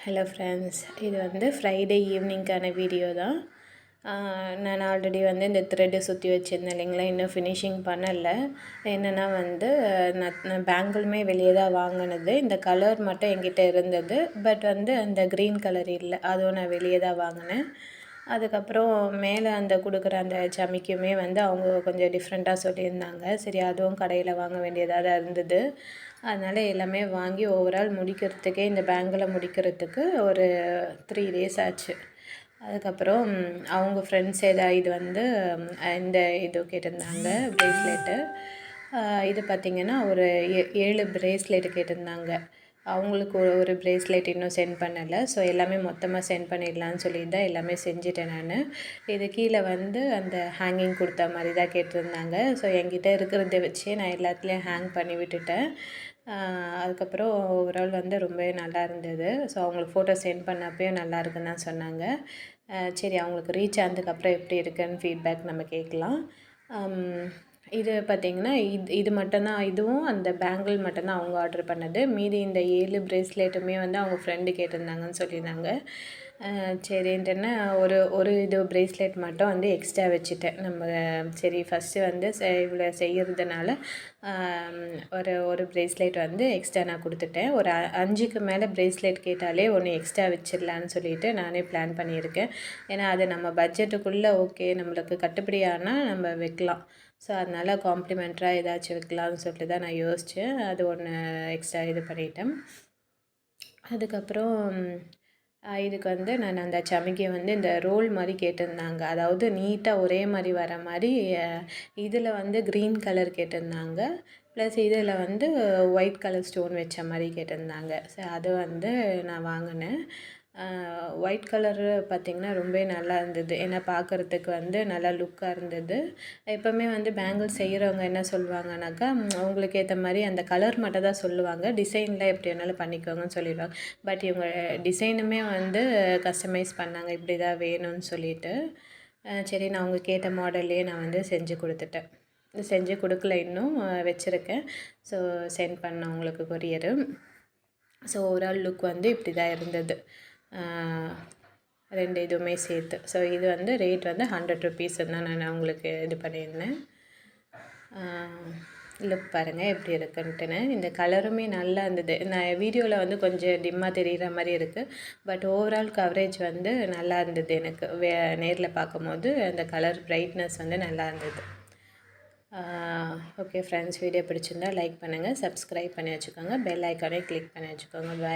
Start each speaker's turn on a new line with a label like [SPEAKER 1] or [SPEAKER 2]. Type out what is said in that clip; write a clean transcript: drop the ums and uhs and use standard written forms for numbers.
[SPEAKER 1] Hello friends, இது வந்து Friday ஈவினிங்க்கான video தான். நான் ஆல்ரெடி வந்து இந்த த்ரெட்டு சுற்றி வச்சுருந்தேன் இல்லைங்களா, இன்னும் ஃபினிஷிங் பண்ணலை. என்னென்னா வந்து நான் பேங்கிளுமே வெளியே தான் வாங்கினது. இந்த கலர் மட்டும் என்கிட்ட இருந்தது, பட் வந்து அந்த க்ரீன் கலர் இல்லை, அதுவும் நான் வெளியே தான் வாங்கினேன். அதுக்கப்புறம் மேலே அந்த கொடுக்குற அந்த சமிக்குமே வந்து அவங்க கொஞ்சம் டிஃப்ரெண்ட்டாக சொல்லியிருந்தாங்க. சரி, அதுவும் கடையில் வாங்க வேண்டியதாக தான் இருந்தது. அதனால் எல்லாமே வாங்கி ஓவரால் முடிக்கிறதுக்கே, இந்த பேங்கில் முடிக்கிறதுக்கு ஒரு 3 days ஆச்சு. அதுக்கப்புறம் அவங்க ஃப்ரெண்ட்ஸ் இது வந்து இந்த இது கேட்டிருந்தாங்க, ப்ரேஸ்லெட்டு. இது பார்த்திங்கன்னா ஒரு 7 ப்ரேஸ்லெட்டு கேட்டிருந்தாங்க. அவங்களுக்கு ஒரு ப்ரேஸ்லெட் இன்னும் சென்ட் பண்ணலை. ஸோ எல்லாமே மொத்தமாக சென்ட் பண்ணிடலான்னு சொல்லிட்டு தான் எல்லாமே செஞ்சுட்டேன் நான். இது கீழே வந்து அந்த ஹேங்கிங் கொடுத்த மாதிரி தான் கேட்டிருந்தாங்க. ஸோ என்கிட்ட இருக்கிறத வச்சே நான் எல்லாத்துலேயும் ஹேங் பண்ணி விட்டுட்டேன். அதுக்கப்புறம் ஓவரால் வந்து ரொம்பவே நல்லா இருந்தது. ஸோ அவங்களுக்கு ஃபோட்டோ சென்ட் பண்ணப்பையும் நல்லா இருக்குன்னு தான் சொன்னாங்க. சரி, அவங்களுக்கு ரீச் ஆனதுக்கப்புறம் எப்படி இருக்குன்னு ஃபீட்பேக் நம்ம கேட்கலாம். இது பார்த்திங்கன்னா இது மட்டும்தான், இதுவும் அந்த பேங்கிள் மட்டும்தான் அவங்க ஆர்டர் பண்ணது. மீதி இந்த 7 ப்ரேஸ்லெட்டுமே வந்து அவங்க ஃப்ரெண்டு கேட்டிருந்தாங்கன்னு சொல்லியிருந்தாங்க. சரின்ட்டுன்னு ஒரு இது ப்ரேஸ்லெட் மட்டும் வந்து எக்ஸ்ட்ரா வச்சுட்டேன். நம்ம சரி ஃபஸ்ட்டு வந்து இவ்வளோ செய்கிறதுனால ஒரு ப்ரேஸ்லெட் வந்து எக்ஸ்ட்ரா நான் கொடுத்துட்டேன். ஒரு 5க்கு மேலே ப்ரேஸ்லெட் கேட்டாலே ஒன்று எக்ஸ்ட்ரா வச்சிடலான்னு சொல்லிட்டு நானே பிளான் பண்ணியிருக்கேன். ஏன்னா அது நம்ம பட்ஜெட்டுக்குள்ளே ஓகே, நம்மளுக்கு கட்டுப்படி ஆனால் நம்ம வைக்கலாம். ஸோ அதனால் காம்ப்ளிமெண்ட்ராக ஏதாச்சும் வைக்கலாம்னு சொல்லிட்டு தான் நான் யோசித்தேன். அது ஒன்று எக்ஸ்ட்ரா இது பண்ணிட்டேன். அதுக்கப்புறம் இதுக்கு வந்து நான் அந்த சமிக்கை வந்து இந்த ரோல் மாதிரி கேட்டிருந்தாங்க. அதாவது நீட்டாக ஒரே மாதிரி வர மாதிரி. இதில் வந்து க்ரீன் கலர் கேட்டிருந்தாங்க, ப்ளஸ் இதில் வந்து ஒயிட் கலர் ஸ்டோன் வச்ச மாதிரி கேட்டிருந்தாங்க. ஸோ அது வந்து நான் வாங்கினேன். ஒயிட் கலரு பார்த்திங்கன்னா ரொம்பவே நல்லா இருந்தது. ஏன்னா பார்க்குறதுக்கு வந்து நல்லா லுக்காக இருந்தது. எப்போவுமே வந்து பேங்கிள் செய்கிறவங்க என்ன சொல்லுவாங்கனாக்கா, உங்களுக்கு ஏற்ற மாதிரி அந்த கலர் மட்டும் தான் சொல்லுவாங்க, டிசைனில் எப்படி வேணாலும் பண்ணிக்கோங்கன்னு சொல்லிடுவாங்க. பட் இவங்க டிசைனுமே வந்து கஸ்டமைஸ் பண்ணாங்க, இப்படி தான் வேணும்னு சொல்லிட்டு. சரி, நான் அவங்க கேட்ட மாடல்லையே நான் வந்து செஞ்சு கொடுத்துட்டேன். செஞ்சு கொடுக்கல, இன்னும் வச்சுருக்கேன். ஸோ சென்ட் பண்ணேன் உங்களுக்கு கொரியரு. ஸோ ஓவரால் லுக் வந்து இப்படி தான் இருந்தது, 2 இதுவுமே சேர்த்து. ஸோ இது வந்து ரேட் வந்து 100 rupees தான் நான் உங்களுக்கு இது பண்ணியிருந்தேன். லுக் பாருங்கள் எப்படி இருக்குன்ட்டுன்னு. இந்த கலருமே நல்லா இருந்தது. நான் வீடியோவில் வந்து கொஞ்சம் டிம்மாக தெரிகிற மாதிரி இருக்குது, பட் ஓவரால் கவரேஜ் வந்து நல்லா இருந்தது. எனக்கு நேரில் பார்க்கும்போது அந்த கலர் ப்ரைட்னஸ் வந்து நல்லா இருந்தது. ஓகே ஃப்ரெண்ட்ஸ், வீடியோ பிடிச்சிருந்தா லைக் பண்ணுங்கள், சப்ஸ்கிரைப் பண்ணி வச்சுக்கோங்க, பெல் ஐக்கானே கிளிக் பண்ணி வச்சுக்கோங்க. பாய்.